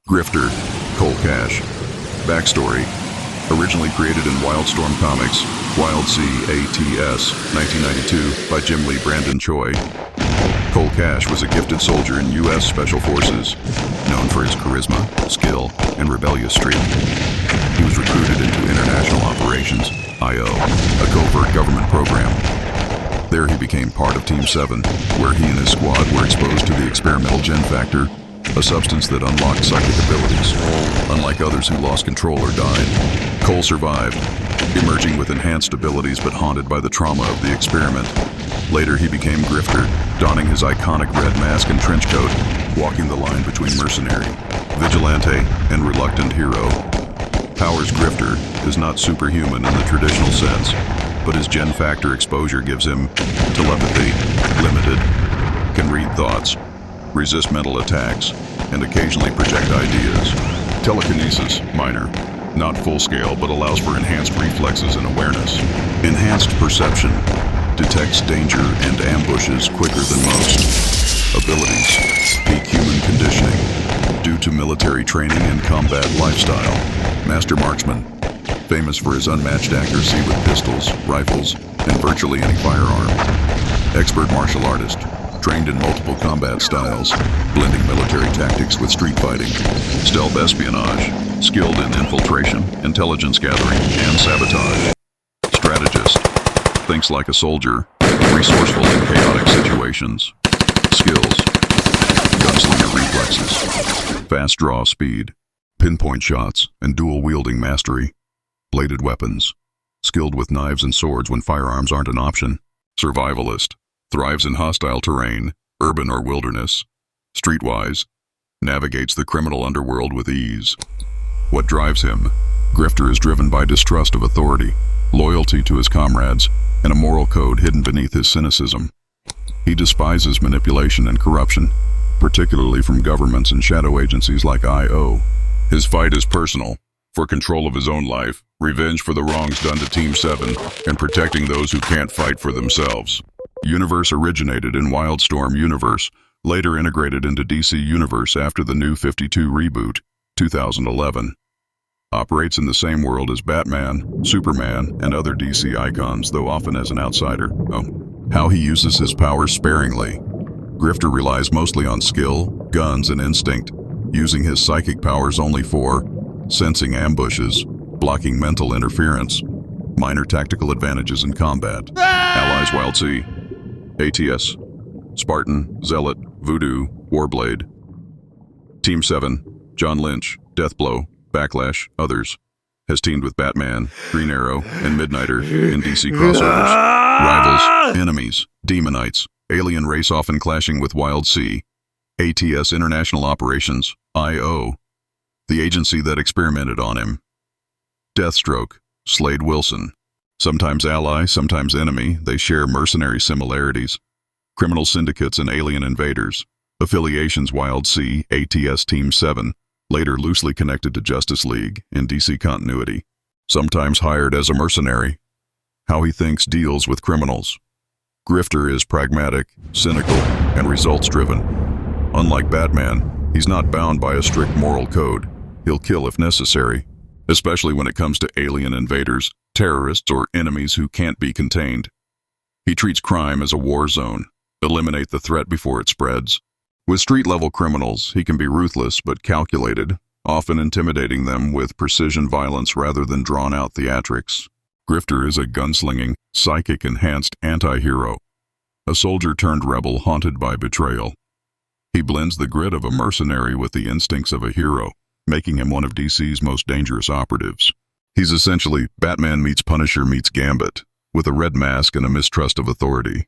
Grifter, Cole Cash. Backstory. Originally created in Wildstorm Comics, Wild C ATS, 1992, by Jim Lee Brandon Choi. Cole Cash was a gifted soldier in U.S. Special Forces, known for his charisma, skill, and rebellious streak. He was recruited into International Operations, IO, a covert government program. There he became part of Team 7, where he and his squad were exposed to the experimental Gen Factor, a substance that unlocked psychic abilities. Unlike others who lost control or died, Cole survived, emerging with enhanced abilities but haunted by the trauma of the experiment. Later he became Grifter, donning his iconic red mask and trench coat, walking the line between mercenary, vigilante, and reluctant hero. Power's Grifter is not superhuman in the traditional sense, but his Gen Factor exposure gives him telepathy, limited, can read thoughts, resist mental attacks, and occasionally project ideas. Telekinesis, minor, not full-scale, but allows for enhanced reflexes and awareness. Enhanced perception, detects danger and ambushes quicker than most. Abilities, peak human conditioning, due to military training and combat lifestyle. Master marksman, famous for his unmatched accuracy with pistols, rifles, and virtually any firearm. Expert martial artist, trained in multiple combat styles, blending military tactics with street fighting. Stealth espionage, skilled in infiltration, intelligence gathering, and sabotage. Strategist, thinks like a soldier, resourceful in chaotic situations. Skills, gunslinger reflexes, fast draw speed, pinpoint shots, and dual-wielding mastery. Bladed weapons, skilled with knives and swords when firearms aren't an option. Survivalist, thrives in hostile terrain, urban or wilderness. Streetwise, navigates the criminal underworld with ease. What drives him? Grifter is driven by distrust of authority, loyalty to his comrades, and a moral code hidden beneath his cynicism. He despises manipulation and corruption, particularly from governments and shadow agencies like IO. His fight is personal, for control of his own life, revenge for the wrongs done to Team 7, and protecting those who can't fight for themselves. Universe originated in Wildstorm Universe, later integrated into DC Universe after the New 52 reboot, 2011. Operates in the same world as Batman, Superman, and other DC icons, though often as an outsider. How he uses his powers sparingly. Grifter relies mostly on skill, guns, and instinct, using his psychic powers only for sensing ambushes, blocking mental interference, minor tactical advantages in combat. Allies Wild C, ATS, Spartan, Zealot, Voodoo, Warblade. Team 7, John Lynch, Deathblow, Backlash, others. Has teamed with Batman, Green Arrow, and Midnighter in DC crossovers. Rivals, enemies, Demonites, alien race often clashing with Wild C. ATS International Operations, IO, the agency that experimented on him. Deathstroke, Slade Wilson. Sometimes ally, sometimes enemy, they share mercenary similarities. Criminal syndicates and alien invaders. Affiliations Wild C, ATS Team 7, later loosely connected to Justice League in DC continuity. Sometimes hired as a mercenary. How he thinks deals with criminals. Grifter is pragmatic, cynical, and results-driven. Unlike Batman, he's not bound by a strict moral code. He'll kill if necessary, especially when it comes to alien invaders, terrorists, or enemies who can't be contained. He treats crime as a war zone. Eliminate the threat before it spreads. With street-level criminals, he can be ruthless but calculated, often intimidating them with precision violence rather than drawn-out theatrics. Grifter is a gunslinging, psychic-enhanced anti-hero, a soldier-turned-rebel haunted by betrayal. He blends the grit of a mercenary with the instincts of a hero, making him one of DC's most dangerous operatives. He's essentially Batman meets Punisher meets Gambit, with a red mask and a mistrust of authority.